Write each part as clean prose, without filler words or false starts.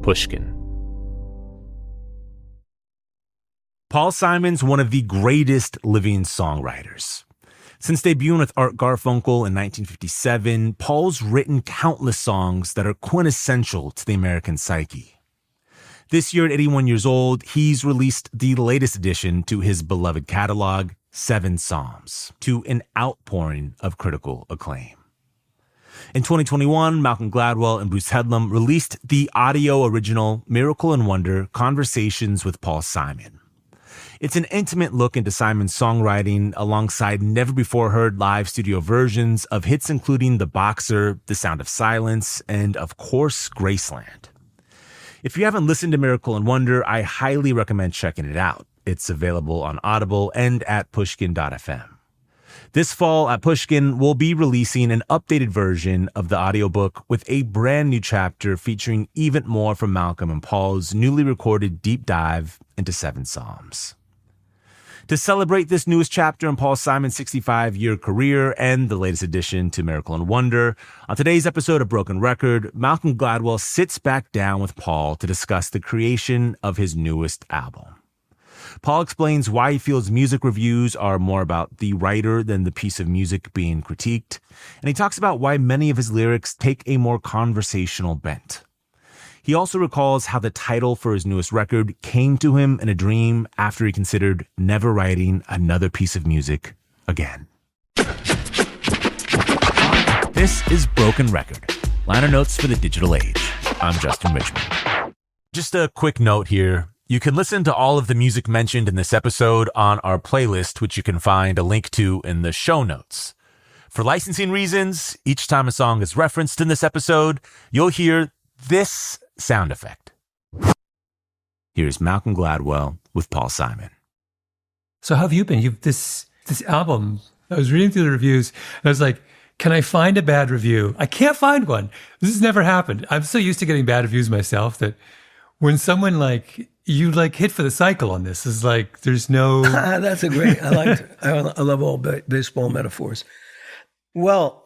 Pushkin. Paul Simon's one of the greatest living songwriters. Since debuting with Art Garfunkel in 1957, Paul's written countless songs that are quintessential to the American psyche. This year, at 81 years old, he's released the latest addition to his beloved catalog, 7 Psalms, to an outpouring of critical acclaim. In 2021, Malcolm Gladwell and Bruce Headlam released the audio original Miracle and Wonder: Conversations with Paul Simon. It's an intimate look into Simon's songwriting alongside never-before-heard live studio versions of hits including The Boxer, The Sound of Silence, and, of course, Graceland. If you haven't listened to Miracle and Wonder, I highly recommend checking it out. It's available on Audible and at pushkin.fm. This fall at Pushkin, we'll be releasing an updated version of the audiobook with a brand new chapter featuring even more from Malcolm and Paul's newly recorded deep dive into 7 Psalms. To celebrate this newest chapter in Paul Simon's 65-year career and the latest addition to Miracle and Wonder, on today's episode of Broken Record, Malcolm Gladwell sits back down with Paul to discuss the creation of his newest album. Paul explains why he feels music reviews are more about the writer than the piece of music being critiqued, and he talks about why many of his lyrics take a more conversational bent. He also recalls how the title for his newest record came to him in a dream after he considered never writing another piece of music again. This is Broken Record, liner notes for the digital age. I'm Justin Richmond. Just a quick note here. You can listen to all of the music mentioned in this episode on our playlist, which you can find a link to in the show notes. For licensing reasons, each time a song is referenced in this episode, you'll hear this sound effect. Here's Malcolm Gladwell with Paul Simon. So how have you been? You've this album, I was reading through the reviews, and I was like, can I find a bad review? I can't find one. This has never happened. I'm so used to getting bad reviews myself that when someone you hit for the cycle on this, is like, there's no... That's a great, I love all baseball metaphors. Well,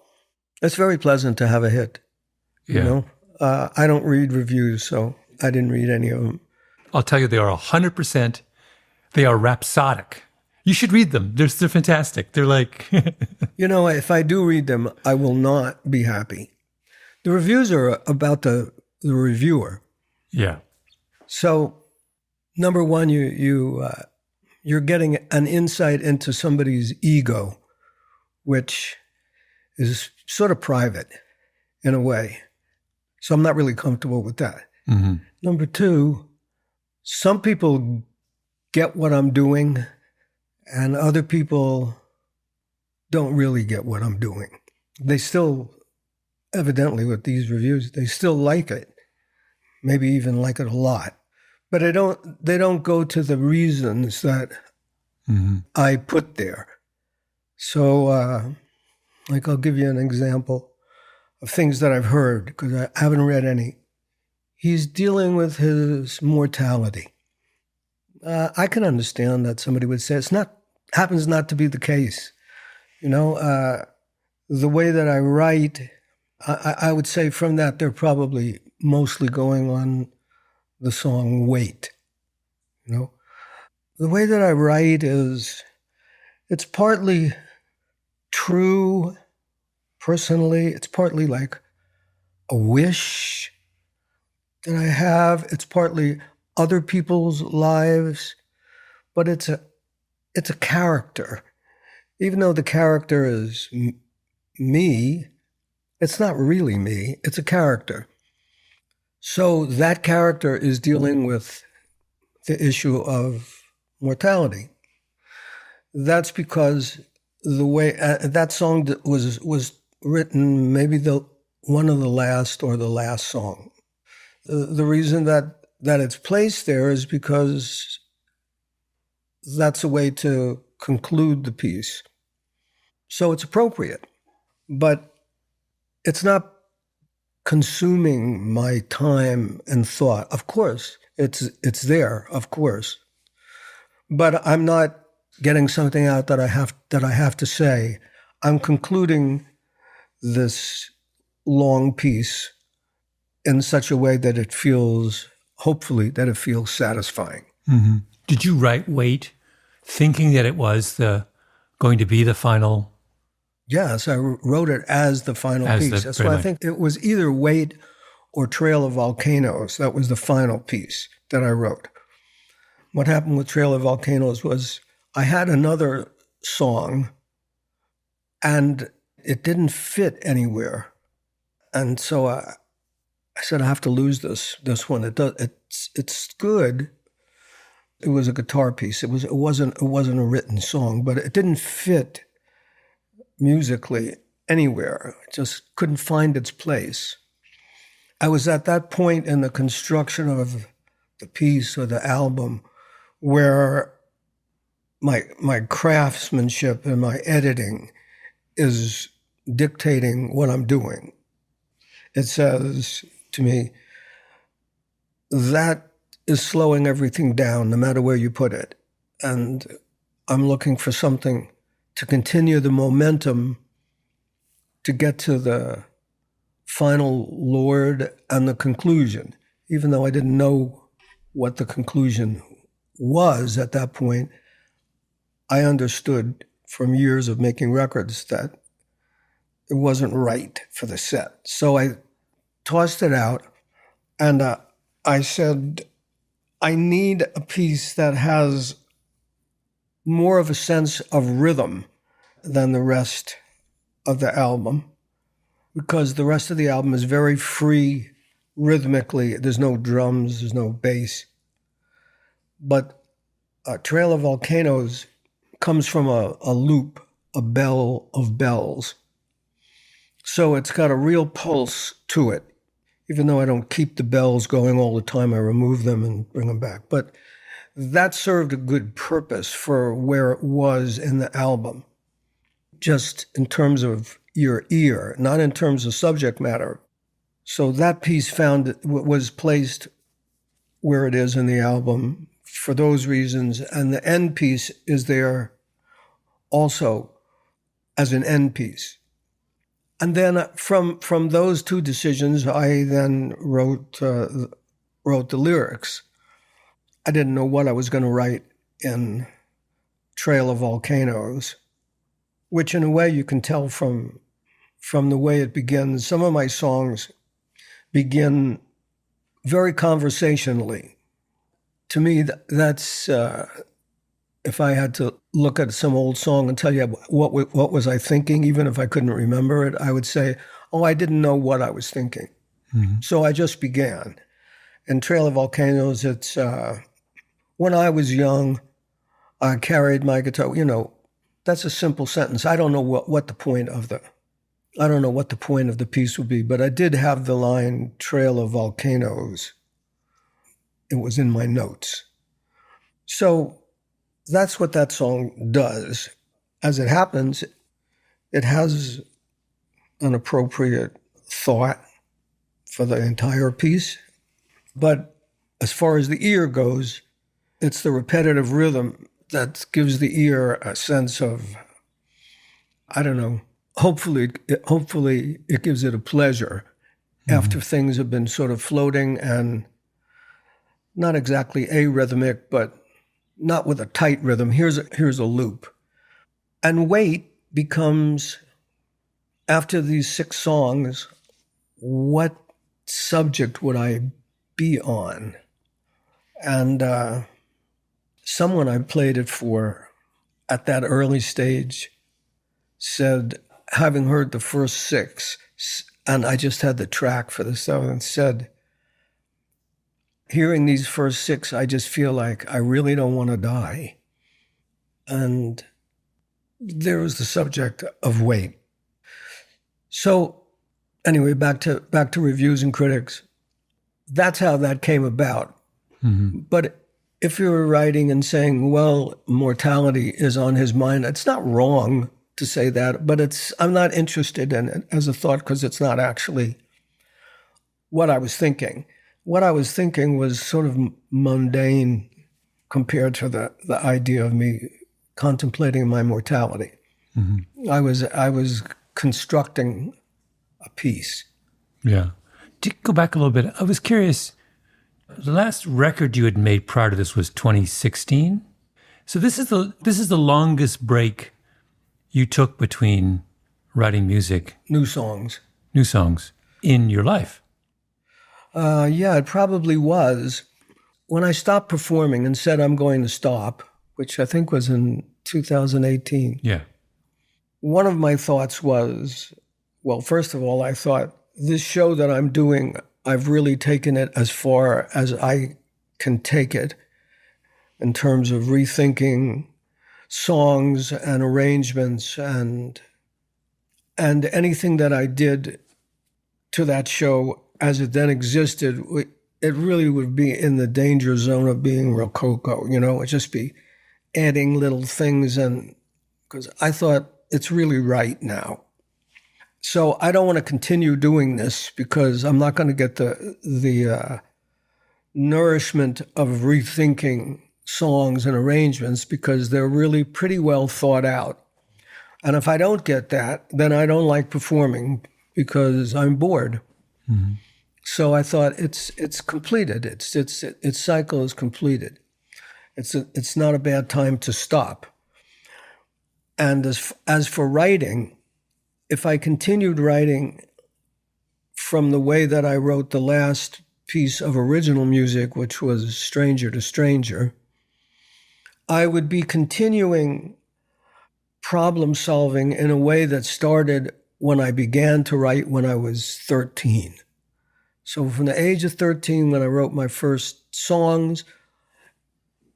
it's very pleasant to have a hit, you know? I don't read reviews, so I didn't read any of them. I'll tell you, they are 100%, they are rhapsodic. You should read them. They're fantastic. They're like... You know, if I do read them, I will not be happy. The reviews are about the reviewer. Yeah. So, number one, you're getting an insight into somebody's ego, which is sort of private in a way. So I'm not really comfortable with that. Mm-hmm. Number two, some people get what I'm doing and other people don't really get what I'm doing. They still, evidently with these reviews, they still like it. Maybe even like it a lot. But they don't go to the reasons that I put there. So, I'll give you an example of things that I've heard, because I haven't read any. He's dealing with his mortality. I can understand that somebody would say happens not to be the case. You know, the way that I write, I would say from that they're probably mostly going on the song Wait. You know, the way that I write it's partly true personally. It's partly like a wish that I have. It's partly other people's lives, but it's a character. Even though the character is me, it's not really me. It's a character. So that character is dealing with the issue of mortality. That's because the way that song was written, maybe one of the last or the last song. The reason that it's placed there is because that's a way to conclude the piece. So it's appropriate, but it's not consuming my time and thought. Of course, it's there, of course, but I'm not getting something out that I have to say. I'm concluding this long piece in such a way that it feels, hopefully, that it feels satisfying. Mm-hmm. Did you write Wait thinking that it was going to be the final? Yes, I wrote it as the final piece. That's why I think it was either Wait or Trail of Volcanoes. That was the final piece that I wrote. What happened with Trail of Volcanoes was I had another song and it didn't fit anywhere. And so I said, I have to lose this one. It's good. It was a guitar piece. It wasn't a written song, but it didn't fit musically anywhere. It just couldn't find its place. I was at that point in the construction of the piece or the album where my craftsmanship and my editing is dictating what I'm doing. It says to me, that is slowing everything down, no matter where you put it. And I'm looking for something to continue the momentum to get to the final Lord and the conclusion, even though I didn't know what the conclusion was at that point. I understood from years of making records that it wasn't right for the set. So I tossed it out and I said, I need a piece that has more of a sense of rhythm than the rest of the album, because the rest of the album is very free rhythmically. There's no drums, there's no bass. But Trail of Volcanoes comes from a loop, a bell of bells. So it's got a real pulse to it. Even though I don't keep the bells going all the time, I remove them and bring them back. But that served a good purpose for where it was in the album, just in terms of your ear, not in terms of subject matter. So that piece was placed where it is in the album for those reasons, and the end piece is there also as an end piece. And then from those two decisions, I then wrote the lyrics. I didn't know what I was going to write in Trail of Volcanoes, which in a way you can tell from the way it begins. Some of my songs begin very conversationally. To me, that's if I had to look at some old song and tell you what was I thinking, even if I couldn't remember it, I would say, oh, I didn't know what I was thinking. Mm-hmm. So I just began. In Trail of Volcanoes, it's when I was young, I carried my guitar. You know, that's a simple sentence. I don't know what the point of the piece would be, but I did have the line Trail of Volcanoes. It was in my notes. So that's what that song does. As it happens, it has an appropriate thought for the entire piece. But as far as the ear goes, it's the repetitive rhythm that gives the ear a sense of, I don't know, hopefully it gives it a pleasure after things have been sort of floating and not exactly arrhythmic, but not with a tight rhythm. Here's a loop. And Wait becomes, after these 6 songs, what subject would I be on? And someone I played it for at that early stage said, having heard the first 6, and I just had the track for the 7th, said, hearing these first 6, I just feel like I really don't want to die. And there was the subject of Wait. So anyway, back to reviews and critics. That's how that came about. Mm-hmm. But if you were writing and saying, well, mortality is on his mind, it's not wrong to say that, but I'm not interested in it as a thought because it's not actually what I was thinking. What I was thinking was sort of mundane compared to the idea of me contemplating my mortality. Mm-hmm. I was constructing a piece. Yeah. To go back a little bit, I was curious. The last record you had made prior to this was 2016. So this is the longest break you took between writing music, New songs. in your life. Yeah, it probably was. When I stopped performing and said I'm going to stop, which I think was in 2018, Yeah. one of my thoughts was, well, first of all, I thought this show that I'm doing, I've really taken it as far as I can take it in terms of rethinking songs and arrangements and anything that I did to that show as it then existed, it really would be in the danger zone of being rococo, it'd just be adding little things, and because I thought it's really right now. So I don't want to continue doing this because I'm not going to get the nourishment of rethinking songs and arrangements because they're really pretty well thought out. And if I don't get that, then I don't like performing because I'm bored. Mm-hmm. So I thought it's completed. Its cycle is completed. It's not a bad time to stop. And as for writing, if I continued writing from the way that I wrote the last piece of original music, which was Stranger to Stranger, I would be continuing problem solving in a way that started when I began to write when I was 13. So from the age of 13, when I wrote my first songs,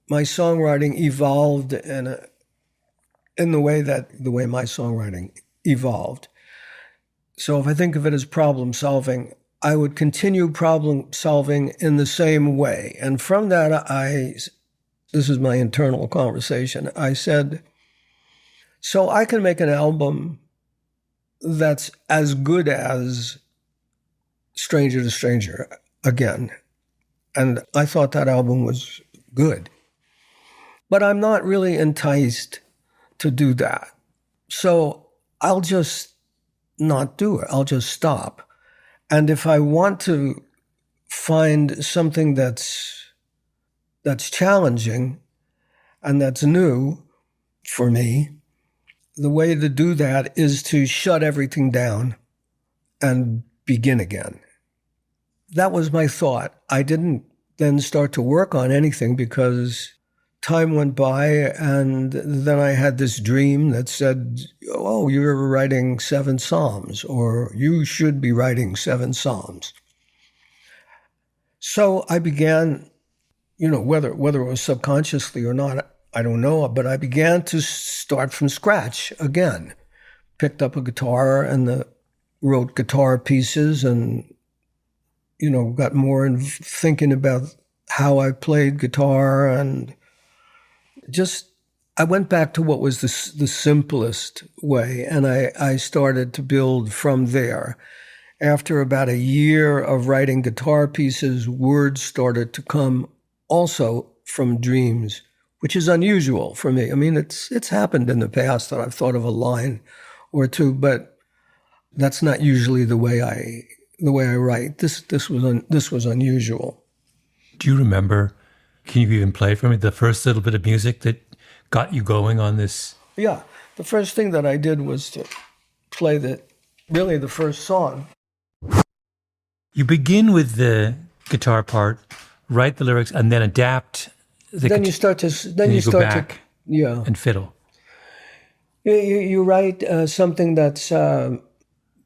my songwriting evolved in the way my songwriting evolved. So if I think of it as problem solving, I would continue problem solving in the same way. And from that, this is my internal conversation, I said, so I can make an album that's as good as Stranger to Stranger again. And I thought that album was good. But I'm not really enticed to do that. So I'll just not do it. I'll just stop. And if I want to find something that's challenging and that's new for me, the way to do that is to shut everything down and begin again. That was my thought. I didn't then start to work on anything because time went by, and then I had this dream that said, oh, you're writing 7 Psalms, or you should be writing 7 Psalms. So I began, whether it was subconsciously or not, I don't know, but I began to start from scratch again. Picked up a guitar and wrote guitar pieces and, got more in thinking about how I played guitar, and just I went back to what was the simplest way, and I started to build from there. After about a year of writing guitar pieces, words started to come also from dreams, which is unusual for me. I mean, it's happened in the past that I've thought of a line or two, but that's not usually the way I write. This was unusual. Do you remember? Can you even play for me the first little bit of music that got you going on this? Yeah, the first thing that I did was to play the first song. You begin with the guitar part, write the lyrics, and then adapt. Then you start to and fiddle. You write something that's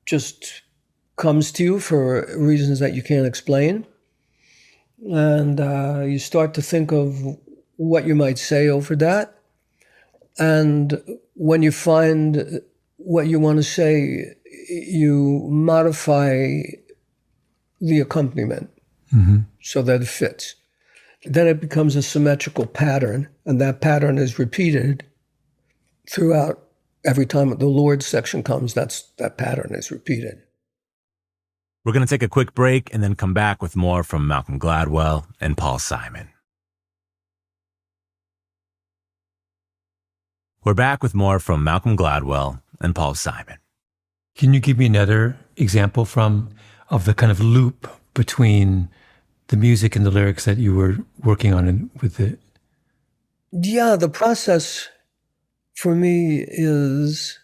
just comes to you for reasons that you can't explain, and you start to think of what you might say over that. And when you find what you want to say, you modify the accompaniment so that it fits. Then it becomes a symmetrical pattern, and that pattern is repeated throughout. Every time the Lord section comes, that pattern is repeated. We're going to take a quick break and then come back with more from Malcolm Gladwell and Paul Simon. We're back with more from Malcolm Gladwell and Paul Simon. Can you give me another example from of the kind of loop between the music and the lyrics that you were working on with the... Yeah, the process for me is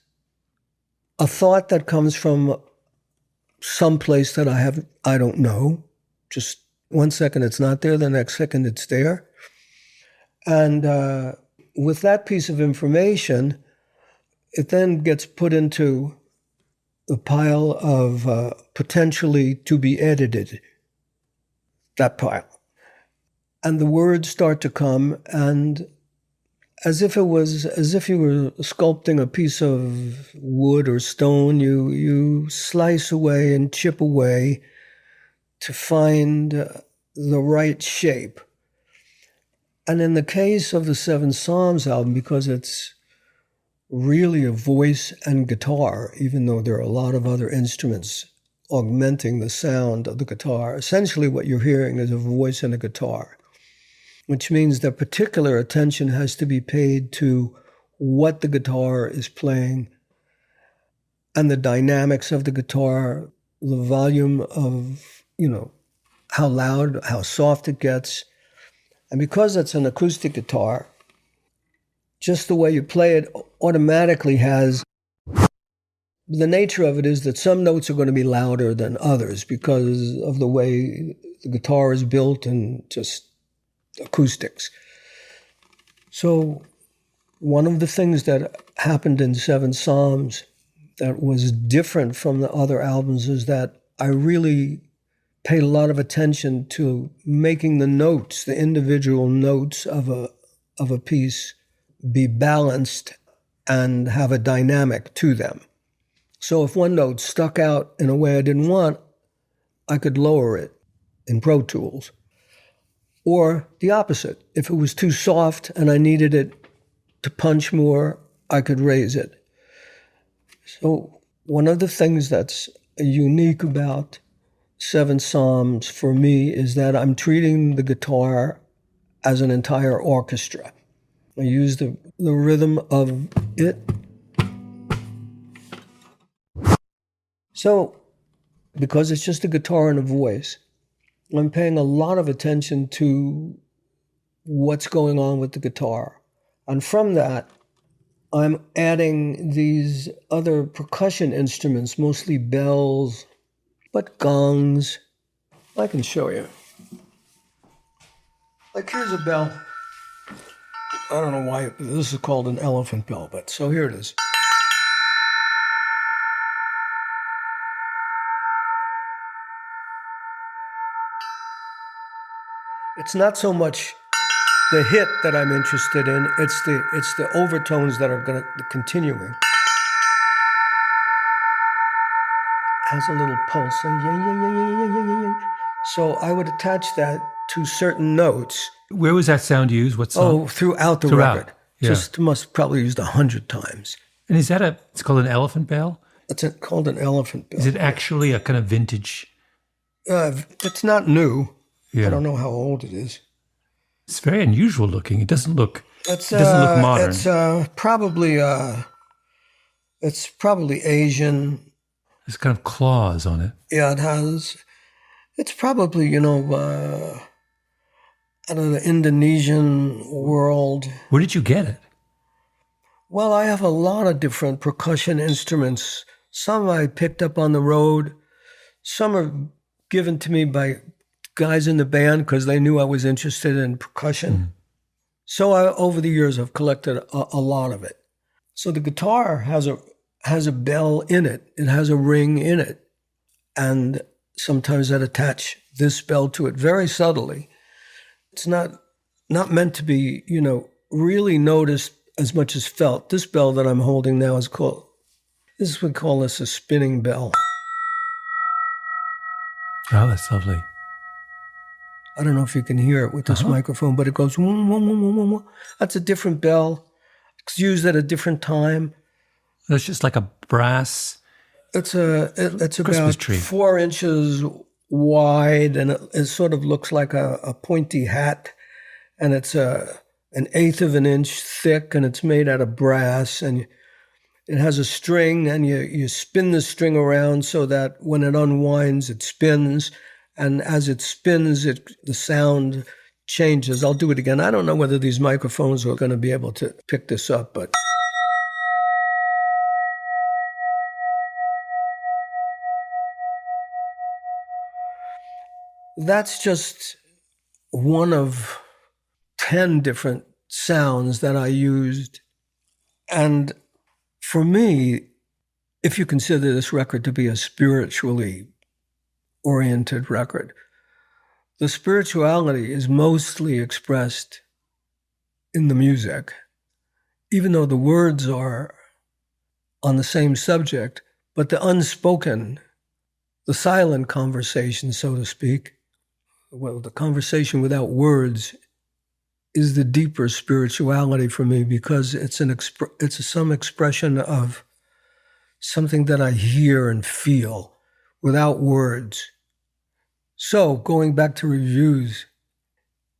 a thought that comes from some place that I don't know. Just 1 second it's not there, the next second it's there. And with that piece of information, it then gets put into the pile of potentially to be edited, that pile. And the words start to come, and as if you were sculpting a piece of wood or stone, you slice away and chip away to find the right shape. And in the case of the Seven Psalms album, because it's really a voice and guitar, even though there are a lot of other instruments augmenting the sound of the guitar, essentially what you're hearing is a voice and a guitar, which means that particular attention has to be paid to what the guitar is playing and the dynamics of the guitar, the volume of, how loud, how soft it gets. And because it's an acoustic guitar, just the way you play it automatically has, the nature of it is that some notes are going to be louder than others because of the way the guitar is built and just acoustics. So one of the things that happened in Seven Psalms that was different from the other albums is that I really paid a lot of attention to making the notes, the individual notes of a piece, be balanced and have a dynamic to them. So if one note stuck out in a way I didn't want, I could lower it in Pro Tools. Or the opposite. If it was too soft and I needed it to punch more, I could raise it. So one of the things that's unique about Seven Psalms for me is that I'm treating the guitar as an entire orchestra. I use the rhythm of it. So, because it's just a guitar and a voice, I'm paying a lot of attention to what's going on with the guitar. And from that, I'm adding these other percussion instruments, mostly bells, but gongs. I can show you. Like here's a bell. I don't know why this is called an elephant bell, but so here it is. It's not so much the hit that I'm interested in, it's the overtones that are going to continuing. Has a little pulse. So I would attach that to certain notes. Where was that sound used? What song? Oh, throughout the record. Yeah. Just must probably used 100 times. And is that it's called an elephant bell? It's called an elephant bell. Is it actually a kind of vintage? It's not new. Yeah. I don't know how old it is. It's very unusual looking. It doesn't look modern. It's probably Asian. There's kind of claws on it. Yeah, it has. It's probably, out of the Indonesian world. Where did you get it? Well, I have a lot of different percussion instruments. Some I picked up on the road. Some are given to me by guys in the band because they knew I was interested in percussion. Mm. So over the years, I've collected a lot of it. So the guitar has a bell in it. It has a ring in it. And sometimes I'd attach this bell to it very subtly. It's not meant to be, really noticed as much as felt. This bell that I'm holding now we call this a spinning bell. Oh, that's lovely. I don't know if you can hear it with this microphone, but it goes, whoom, whoom, whoom, whoom, whoom. That's a different bell. It's used at a different time. It's just like a brass. It's about tree. 4 inches wide, and it sort of looks like a pointy hat, and it's an eighth of an inch thick, and it's made out of brass, and It has a string, and you spin the string around so that when it unwinds, it spins. And as it spins, the sound changes. I'll do it again. I don't know whether these microphones are going to be able to pick this up, but... That's just one of 10 different sounds that I used. And for me, if you consider this record to be a spiritually oriented record, the spirituality is mostly expressed in the music, even though the words are on the same subject, but the unspoken, the silent conversation, so to speak, well, the conversation without words is the deeper spirituality for me, because it's some expression of something that I hear and feel without words. So going back to reviews,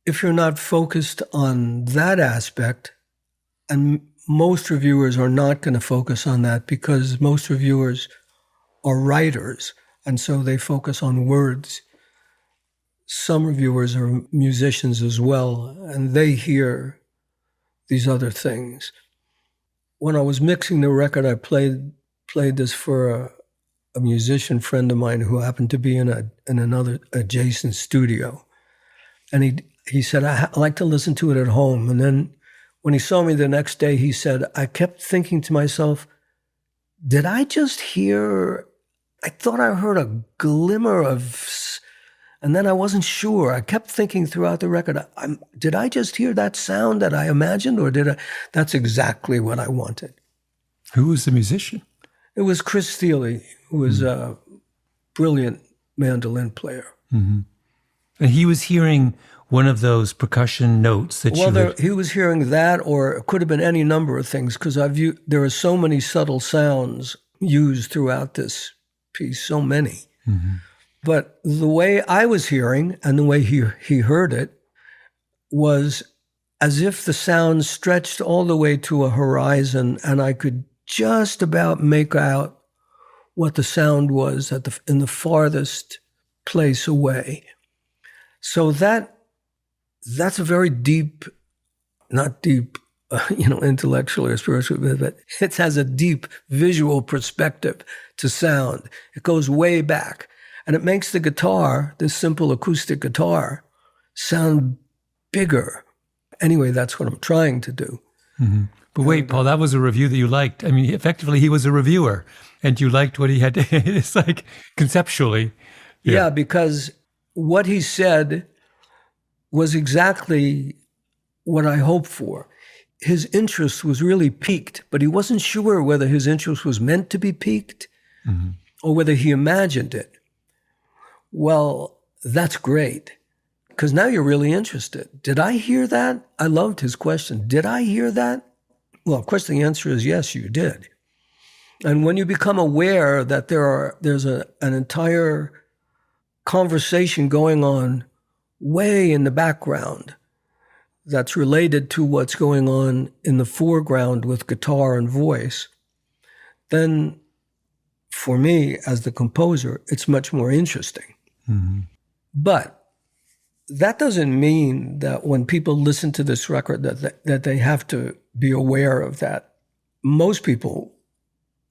if you're not focused on that aspect, and most reviewers are not going to focus on that because most reviewers are writers, and so they focus on words. Some reviewers are musicians as well, and they hear these other things. When I was mixing the record, I played this for a musician friend of mine who happened to be in another adjacent studio. And he said, I like to listen to it at home. And then when he saw me the next day, he said, I kept thinking to myself, did I just hear, I thought I heard a glimmer of... And then I wasn't sure. I kept thinking throughout the record, did I just hear that sound that I imagined, or did I? That's exactly what I wanted. Who was the musician? It was Chris Thiele, who was a brilliant mandolin player. Mm-hmm. And he was hearing one of those percussion notes that he was hearing that, or it could have been any number of things, because there are so many subtle sounds used throughout this piece, so many. Mm-hmm. But the way I was hearing and the way he heard it was as if the sound stretched all the way to a horizon, and I could just about make out what the sound was in the farthest place away. So that's a very deep, not deep, intellectually or spiritually, but it has a deep visual perspective to sound. It goes way back. And it makes the guitar, this simple acoustic guitar, sound bigger. Anyway, that's what I'm trying to do. Mm-hmm. But wait, Paul, that was a review that you liked. I mean, effectively, he was a reviewer, and you liked what he had to... It's like, conceptually. Yeah, because what he said was exactly what I hoped for. His interest was really piqued, but he wasn't sure whether his interest was meant to be piqued or whether he imagined it. Well, that's great, because now you're really interested. Did I hear that? I loved his question. Did I hear that? Well, of course, the answer is yes, you did. And when you become aware that there's an entire conversation going on way in the background that's related to what's going on in the foreground with guitar and voice, then for me, as the composer, it's much more interesting. Mm-hmm. But that doesn't mean that when people listen to this record that they have to be aware of that. Most people,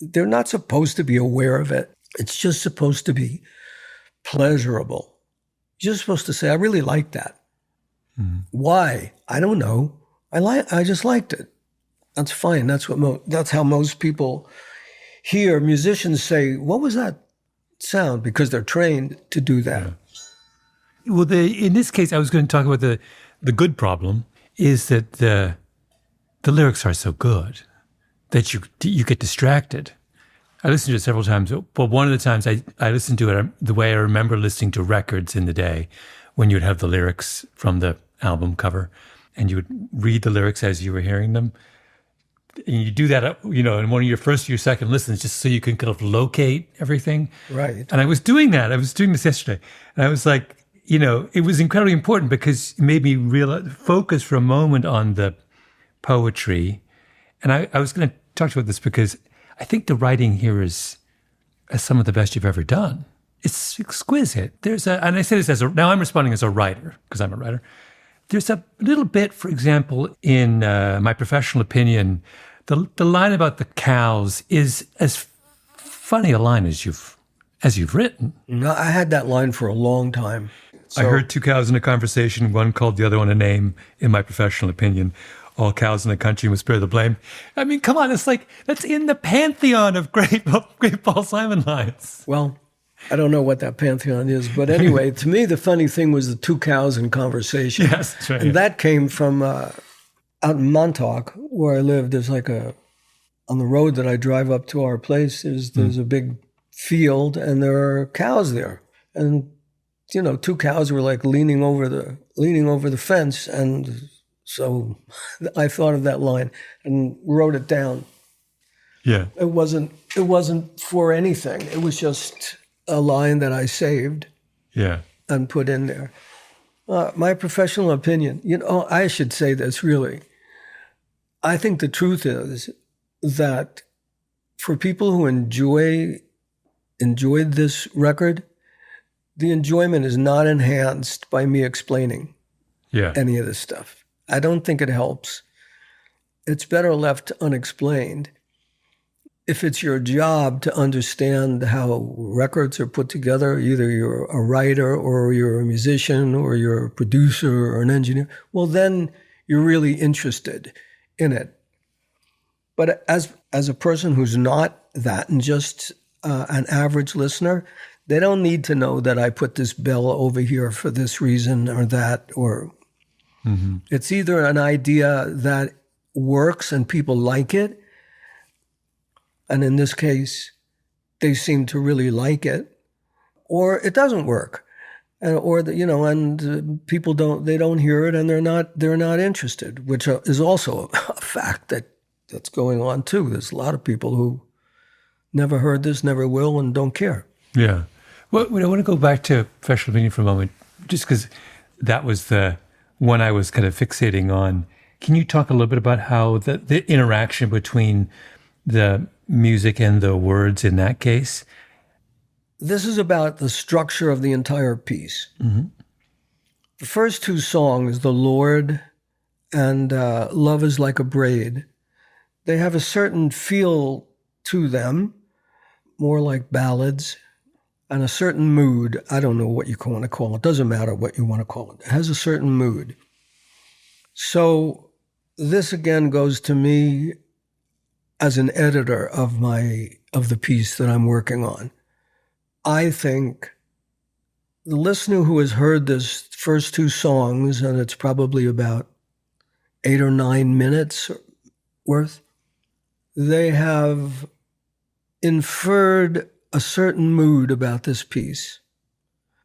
they're not supposed to be aware of it. It's just supposed to be pleasurable. You're just supposed to say, I really like that. Mm-hmm. Why? I don't know. I just liked it. That's fine. That's how most people hear musicians say, what was that sound? Because they're trained to do that. Yeah. Well, in this case, I was going to talk about the good problem is that the lyrics are so good that you get distracted. I listened to it several times, but one of the times I listened to it the way I remember listening to records in the day, when you'd have the lyrics from the album cover and you would read the lyrics as you were hearing them. And you do that, in one of your first or your second listens, just so you can kind of locate everything. Right. And I was doing that. I was doing this yesterday. And I was like, it was incredibly important because it made me focus for a moment on the poetry. And I was going to talk about this because I think the writing here is some of the best you've ever done. It's exquisite. And I say this now I'm responding as a writer, because I'm a writer. There's a little bit, for example, in my professional opinion, the line about the cows is as funny a line as you've written. No, I had that line for a long time. I heard two cows in a conversation. One called the other one a name, in my professional opinion. All cows in the country must bear the blame. I mean, come on, it's like, that's in the pantheon of great Paul Simon lines. Well, I don't know what that pantheon is, but anyway, to me, the funny thing was the two cows in conversation. Yes, that's right. And that came from out in Montauk, where I lived. There's like on the road that I drive up to our place, there's a big field, and there are cows there. And, two cows were like leaning over the fence, and so I thought of that line and wrote it down. Yeah. It wasn't for anything. It was just a line that I saved. Yeah. And put in there. My professional opinion, I should say this really. I think the truth is that for people who enjoyed this record, the enjoyment is not enhanced by me explaining any of this stuff. I don't think it helps. It's better left unexplained. If it's your job to understand how records are put together, either you're a writer or you're a musician or you're a producer or an engineer, well, then you're really interested in it. But as a person who's not that and just an average listener, they don't need to know that I put this bell over here for this reason or that, or it's either an idea that works and people like it, and in this case, they seem to really like it, or it doesn't work, and people don't hear it, and they're not interested, which is also a fact that's going on too. There's a lot of people who never heard this, never will, and don't care. Yeah. Well, I want to go back to professional opinion for a moment, just because that was the one I was kind of fixating on. Can you talk a little bit about how the interaction between the music and the words in that case? This is about the structure of the entire piece. Mm-hmm. The first two songs, The Lord and Love is Like a Braid, they have a certain feel to them, more like ballads, and a certain mood. I don't know what you want to call it. It doesn't matter what you want to call it. It has a certain mood. So this again goes to me as an editor of the piece that I'm working on. I think the listener who has heard this first two songs, and it's probably about 8 or 9 minutes worth, they have inferred a certain mood about this piece.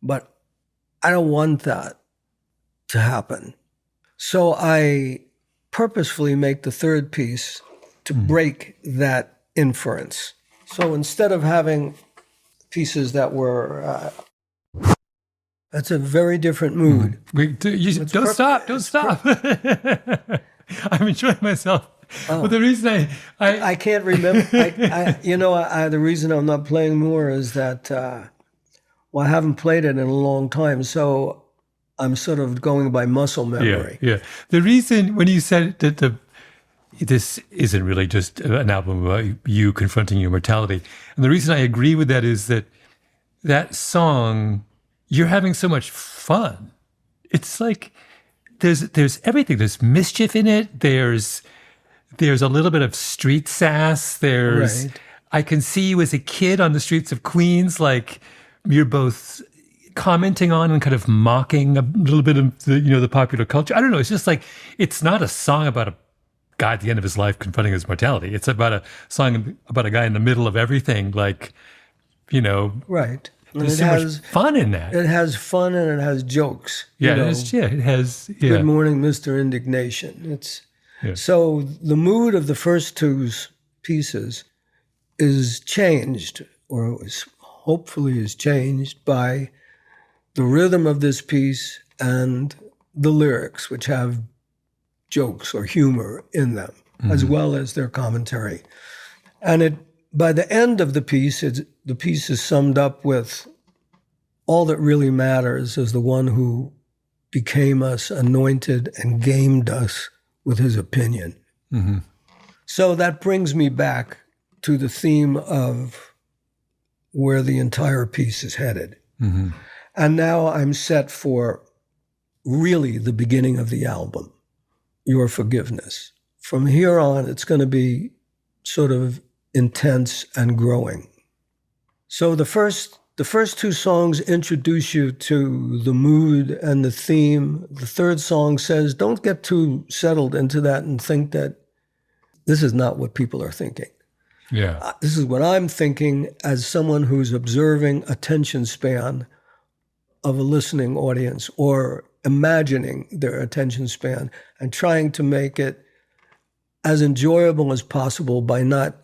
But I don't want that to happen. So I purposefully make the third piece to break that inference. So instead of having pieces that were, that's a very different mood. Don't stop. I'm enjoying myself. Oh. Well, the reason I can't remember, the reason I'm not playing more is that, I haven't played it in a long time. So I'm sort of going by muscle memory. Yeah. The reason when you said that this isn't really just an album about you confronting your mortality, and the reason I agree with that is that song, you're having so much fun. It's like there's everything. There's mischief in it. There's a little bit of street sass. Right. I can see you as a kid on the streets of Queens, like you're both commenting on and kind of mocking a little bit of the popular culture. I don't know. It's just like, it's not a song about a guy at the end of his life confronting his mortality. It's about a song about a guy in the middle of everything, like, Right. There's so much fun in that. It has fun and it has jokes. Yeah, it has. Yeah. Good morning, Mr. Indignation. So the mood of the first two pieces is changed, or hopefully is changed by the rhythm of this piece and the lyrics, which have jokes or humor in them, as well as their commentary. And by the end of the piece, the piece is summed up with all that really matters is the one who became us, anointed, and gamed us with his opinion. Mm-hmm. So that brings me back to the theme of where the entire piece is headed. Mm-hmm. And now I'm set for really the beginning of the album, Your Forgiveness. From here on, it's going to be sort of intense and growing. So the first two songs introduce you to the mood and the theme. The third song says, don't get too settled into that and think that this is not what people are thinking. Yeah. This is what I'm thinking as someone who's observing attention span of a listening audience, or imagining their attention span and trying to make it as enjoyable as possible by not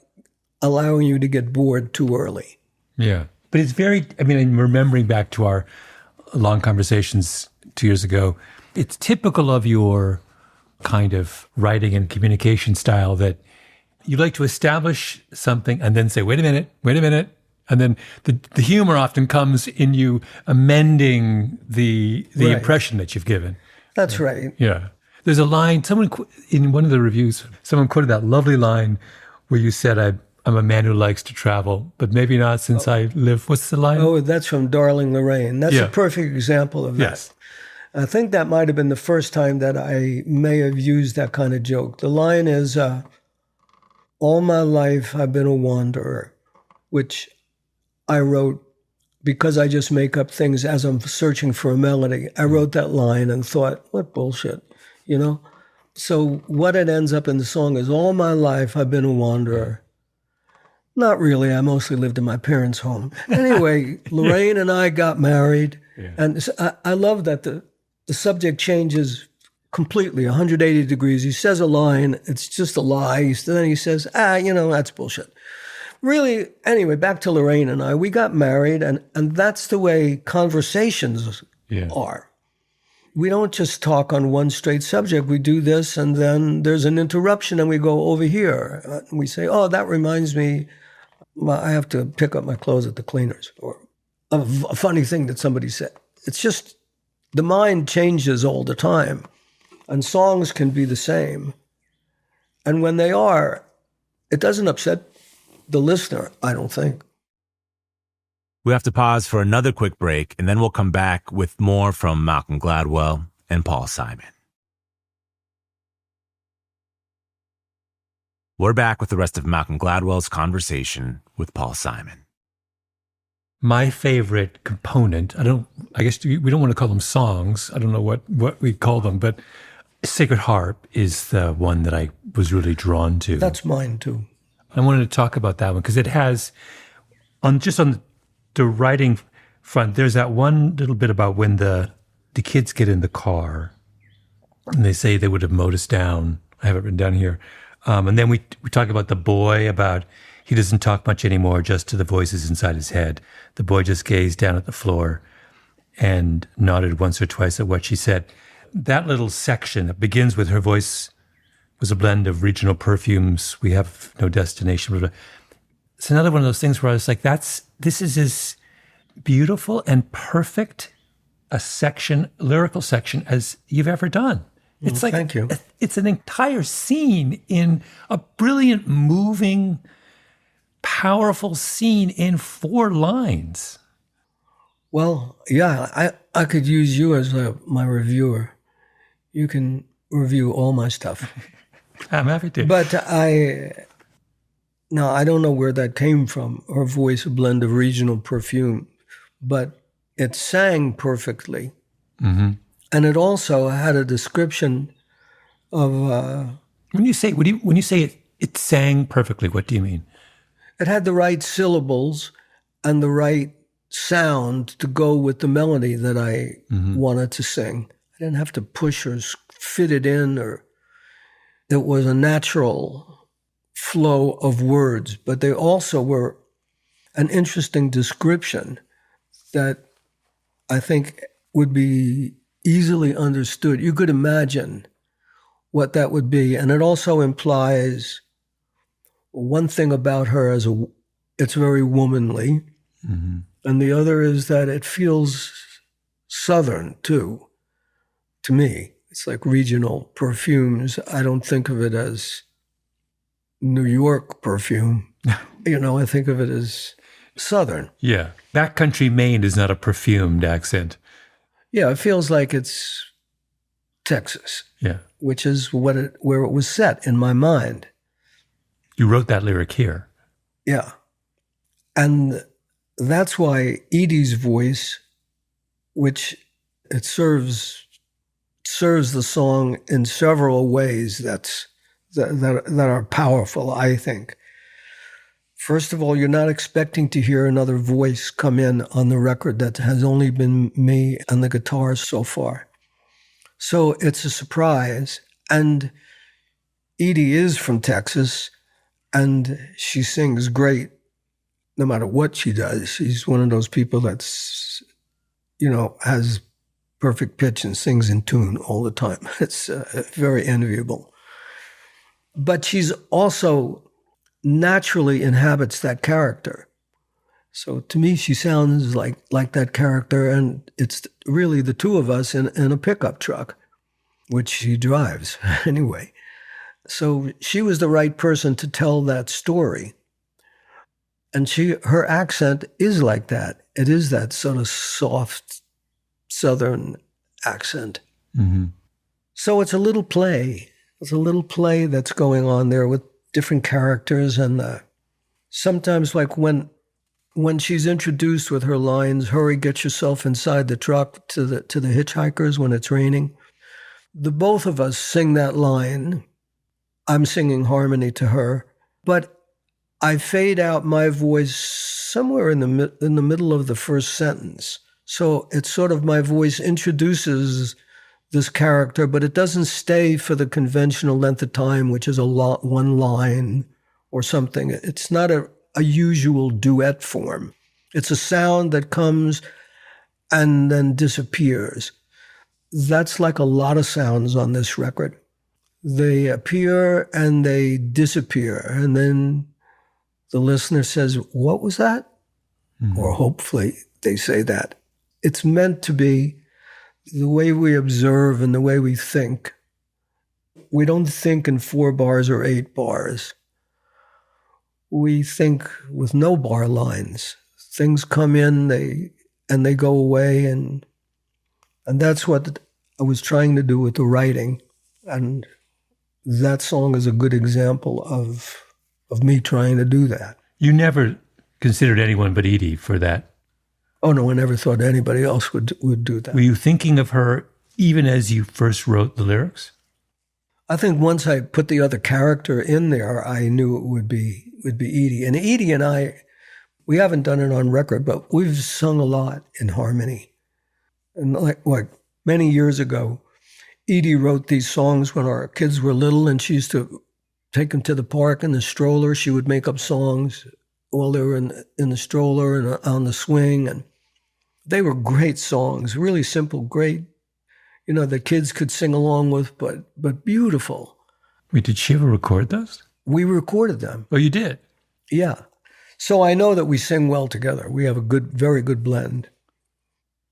allowing you to get bored too early. Yeah. But it's very, I mean, I'm remembering back to our long conversations 2 years ago, it's typical of your kind of writing and communication style that you like to establish something and then say, wait a minute. And then the humor often comes in you amending the Right. impression that you've given. That's right. Yeah. There's a line, in one of the reviews, someone quoted that lovely line where you said, I'm a man who likes to travel, but maybe not since I live. What's the line? Oh, that's from Darling Lorraine. That's Yeah. a perfect example of that. Yes. I think that might have been the first time that I may have used that kind of joke. The line is, all my life I've been a wanderer, which I wrote because I just make up things as I'm searching for a melody. I wrote that line and thought, what bullshit, you know? So what it ends up in the song is, all my life I've been a wanderer. Not really. I mostly lived in my parents' home. Anyway, Lorraine and I got married. Yeah. And I love that the subject changes completely, 180 degrees. He says a line, it's just a lie. Then he says, that's bullshit. Really, anyway, back to Lorraine and I. We got married, and that's the way conversations are. We don't just talk on one straight subject. We do this, and then there's an interruption, and we go over here. We say, oh, that reminds me, I have to pick up my clothes at the cleaners, or a funny thing that somebody said. It's just the mind changes all the time, and songs can be the same. And when they are, it doesn't upset the listener, I don't think. We have to pause for another quick break, and then we'll come back with more from Malcolm Gladwell and Paul Simon. We're back with the rest of Malcolm Gladwell's conversation with Paul Simon. My favorite component, I guess we don't want to call them songs. I don't know what we call them, but Sacred Harp is the one that I was really drawn to. That's mine too. I wanted to talk about that one because it has, on the writing front, there's that one little bit about when the kids get in the car and they say they would have mowed us down. I have it written down here. And then we talk about the boy, about he doesn't talk much anymore, just to the voices inside his head. The boy just gazed down at the floor and nodded once or twice at what she said. That little section that begins with her voice was a blend of regional perfumes. We have no destination. It's another one of those things where I was like, this is as beautiful and perfect a lyrical section as you've ever done. It's like, thank you. It's an entire scene in a brilliant, moving, powerful scene in 4 lines. Well, yeah, I could use you as my reviewer. You can review all my stuff. I'm happy to. But I don't know where that came from, her voice, a blend of regional perfume, but it sang perfectly. Mm-hmm. And it also had a description of... when you say it sang perfectly, what do you mean? It had the right syllables and the right sound to go with the melody that I wanted to sing. I didn't have to push or fit it in, or it was a natural flow of words, but they also were an interesting description that I think would be easily understood. You could imagine what that would be. And it also implies one thing about her as it's very womanly. Mm-hmm. And the other is that it feels Southern, too, to me. It's like regional perfumes. I don't think of it as New York perfume. I think of it as Southern. Yeah. Backcountry Maine is not a perfumed accent. Yeah, it feels like it's Texas. Yeah. Which is where it was set in my mind. You wrote that lyric here. Yeah. And that's why Edie's voice, which it serves the song in several ways that are powerful, I think. First of all, you're not expecting to hear another voice come in on the record that has only been me and the guitars so far. So it's a surprise. And Edie is from Texas, and she sings great no matter what she does. She's one of those people that's, has perfect pitch and sings in tune all the time. It's very enviable. But she's also naturally inhabits that character. So to me, she sounds like that character, and it's really the two of us in a pickup truck, which she drives anyway. So she was the right person to tell that story. And her accent is like that. It is that sort of soft Southern accent. Mm-hmm. So it's a little play. It's a little play that's going on there with different characters. And sometimes like when she's introduced with her lines, "Hurry, get yourself inside the truck," to the hitchhikers when it's raining, the both of us sing that line. I'm singing harmony to her, but I fade out my voice somewhere in the middle of the first sentence. So it's sort of my voice introduces this character, but it doesn't stay for the conventional length of time, which is one line or something. It's not a usual duet form. It's a sound that comes and then disappears. That's like a lot of sounds on this record. They appear and they disappear, and then the listener says, "What was that?" Mm-hmm. Or hopefully they say that. It's meant to be the way we observe and the way we think. We don't think in 4 bars or 8 bars. We think with no bar lines. Things come in, they go away, and that's what I was trying to do with the writing. And that song is a good example of me trying to do that. You never considered anyone but Edie for that? Oh, no, I never thought anybody else would do that. Were you thinking of her even as you first wrote the lyrics? I think once I put the other character in there, I knew it would be Edie. And Edie and I, we haven't done it on record, but we've sung a lot in harmony. And like many years ago, Edie wrote these songs when our kids were little, and she used to take them to the park in the stroller. She would make up songs while they were in the stroller and on the swing. And they were great songs, really simple, great, the kids could sing along with, but beautiful. Wait, did she ever record those? We recorded them. Oh, you did? Yeah. So I know that we sing well together. We have a very good blend.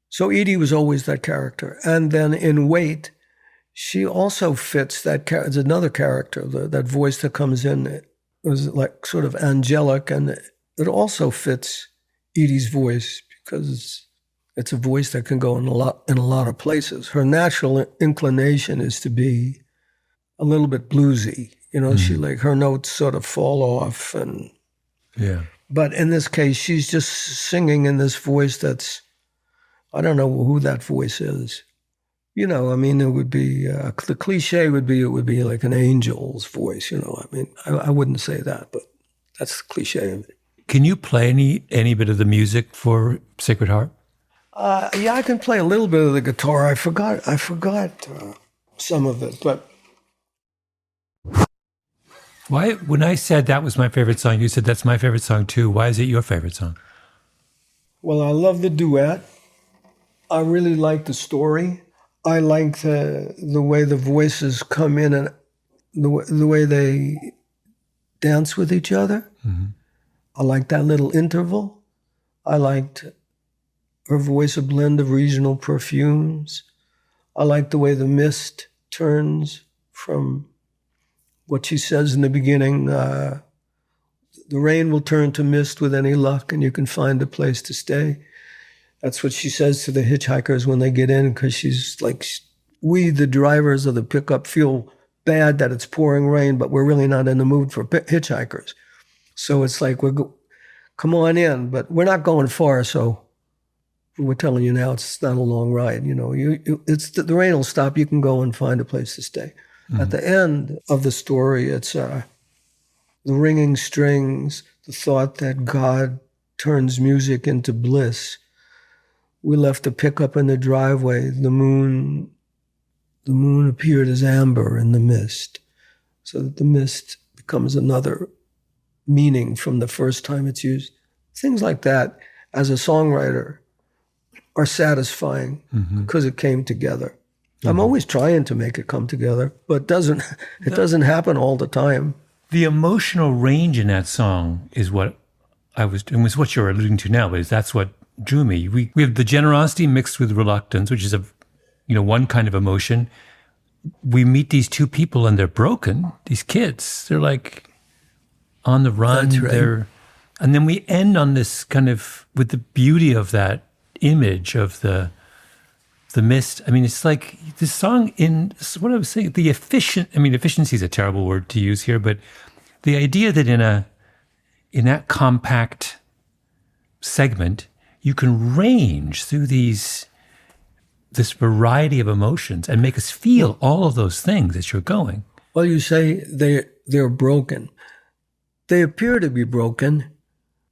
So Edie was always that character. And then in Wait, she also fits that character. It's another character, that voice that comes in. It was like sort of angelic, and it also fits Edie's voice because it's a voice that can go in a lot of places. Her natural inclination is to be a little bit bluesy. She her notes sort of fall off, and yeah. But in this case, she's just singing in this voice that's, I don't know who that voice is. It would be, the cliche would be, it would be like an angel's voice, I wouldn't say that, but that's the cliche of it. Can you play any bit of the music for Sacred Heart? Yeah, I can play a little bit of the guitar. I forgot some of it, but. Why, when I said that was my favorite song, you said that's my favorite song too. Why is it your favorite song? Well, I love the duet. I really like the story. I like the way the voices come in and the way they dance with each other. Mm-hmm. I liked that little interval. I liked her voice, a blend of regional perfumes. I liked the way the mist turns from what she says in the beginning. The rain will turn to mist with any luck, and you can find a place to stay. That's what she says to the hitchhikers when they get in, because she's like, we, the drivers of the pickup, feel bad that it's pouring rain, but we're really not in the mood for hitchhikers. So it's like, come on in, but we're not going far, so we're telling you now it's not a long ride. It's the rain will stop. You can go and find a place to stay. Mm-hmm. At the end of the story, it's the ringing strings, the thought that God turns music into bliss. We left the pickup in the driveway. The moon appeared as amber in the mist, so that the mist becomes another meaning from the first time it's used. Things like that, as a songwriter, are satisfying because it came together. Mm-hmm. I'm always trying to make it come together, but it doesn't happen all the time. The emotional range in that song is what was what you're alluding to now, but that's what drew me. We have the generosity mixed with reluctance, which is one kind of emotion. We meet these two people and they're broken. These kids, they're like on the run. That's right. And then we end on this kind of, with the beauty of that image of the mist. I mean, it's like this song this is what I was saying, efficiency is a terrible word to use here, but the idea that in that compact segment, you can range through this variety of emotions and make us feel all of those things as you're going. Well, you say they're broken. They appear to be broken.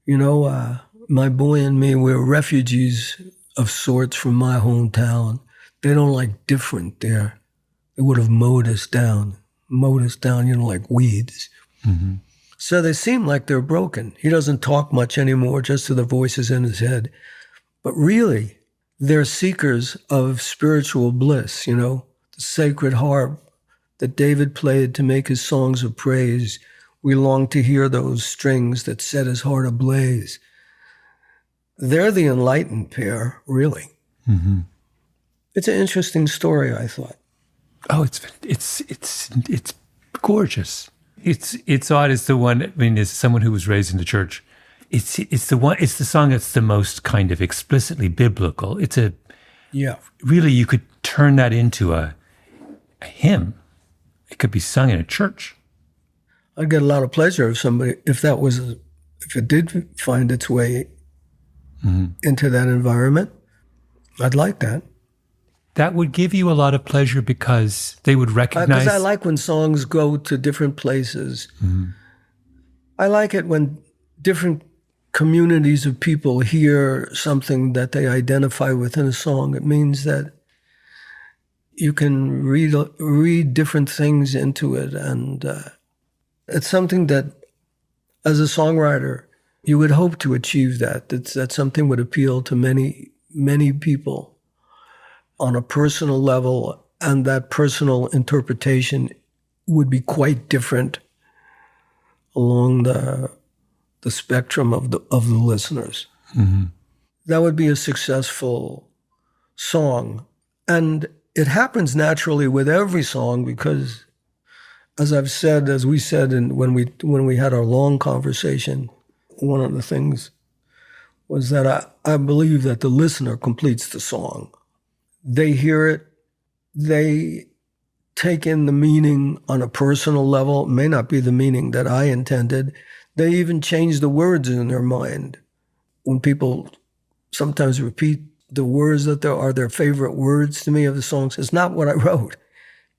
My boy and me, we're refugees of sorts from my hometown. They don't like different there. They would have mowed us down, like weeds. Mm-hmm. So they seem like they're broken. He doesn't talk much anymore, just to the voices in his head. But really, they're seekers of spiritual bliss, the sacred harp that David played to make his songs of praise. We long to hear those strings that set his heart ablaze. They're the enlightened pair, really. Mm-hmm. It's an interesting story, I thought. Oh, it's gorgeous. It's odd. It's the one. As someone who was raised in the church, it's the song that's the most kind of explicitly biblical. Really, you could turn that into a hymn. It could be sung in a church. I'd get a lot of pleasure if it did find its way into that environment. I'd like that. That would give you a lot of pleasure because they would recognize. Because I like when songs go to different places. Mm-hmm. I like it when different communities of people hear something that they identify with in a song. It means that you can read different things into it, and it's something that, as a songwriter, you would hope to achieve that something would appeal to many, many people on a personal level, and that personal interpretation would be quite different along the spectrum of the listeners. Mm-hmm. That would be a successful song. And it happens naturally with every song because, as we said when we had our long conversation, one of the things was that I believe that the listener completes the song. They hear it, they take in the meaning on a personal level. It may not be the meaning that I intended. They even change the words in their mind. When people sometimes repeat the words that are their favorite words to me of the songs, it's not what I wrote,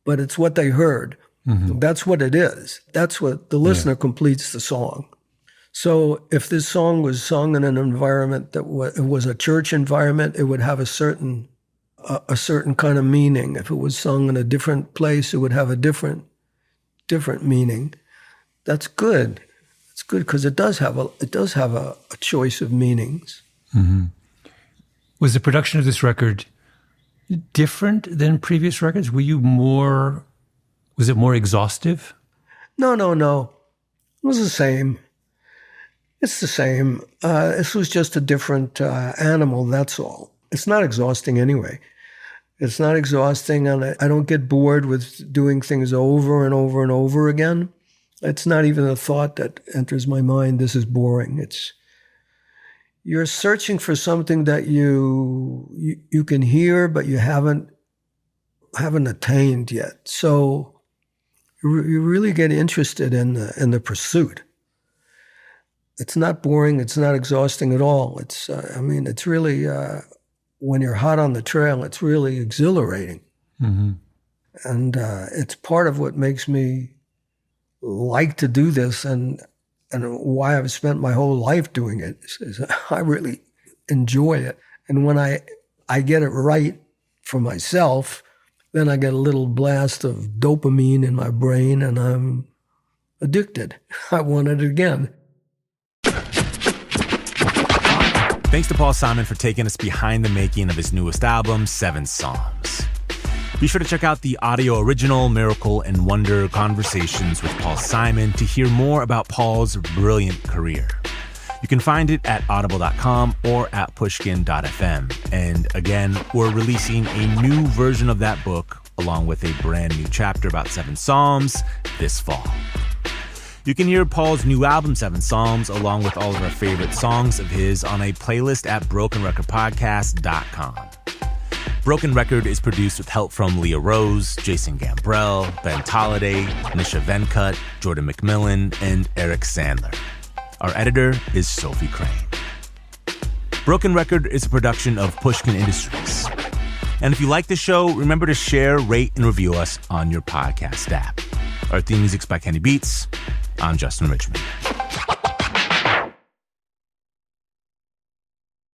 but it's what they heard. Mm-hmm. That's what it is. That's what the listener completes the song. So if this song was sung in an environment that was a church environment, it would have a certain kind of meaning. If it was sung in a different place, it would have a different meaning. That's good. It's good because it does have a choice of meanings. Mm-hmm. Was the production of this record different than previous records? Was it more exhaustive? No. It was the same. It's the same. This was just a different animal, that's all. It's not exhausting anyway. It's not exhausting, and I don't get bored with doing things over and over and over again. It's not even a thought that enters my mind, this is boring. You're searching for something that you can hear, but you haven't attained yet. So you really get interested in the pursuit. It's not boring. It's not exhausting at all. It's really, when you're hot on the trail, it's really exhilarating. Mm-hmm. And it's part of what makes me like to do this and why I've spent my whole life doing it. Is I really enjoy it. And when I get it right for myself, then I get a little blast of dopamine in my brain and I'm addicted. I want it again. Thanks to Paul Simon for taking us behind the making of his newest album, 7 Psalms. Be sure to check out the audio original Miracle and Wonder Conversations with Paul Simon to hear more about Paul's brilliant career. You can find it at audible.com or at pushkin.fm. And again, we're releasing a new version of that book along with a brand new chapter about 7 Psalms this fall. You can hear Paul's new album, 7 Psalms, along with all of our favorite songs of his on a playlist at brokenrecordpodcast.com. Broken Record is produced with help from Leah Rose, Jason Gambrell, Ben Tolliday, Nisha Venkat, Jordan McMillan, and Eric Sandler. Our editor is Sophie Crane. Broken Record is a production of Pushkin Industries. And if you like the show, remember to share, rate, and review us on your podcast app. Our theme music's by Kenny Beats. I'm Justin Richmond.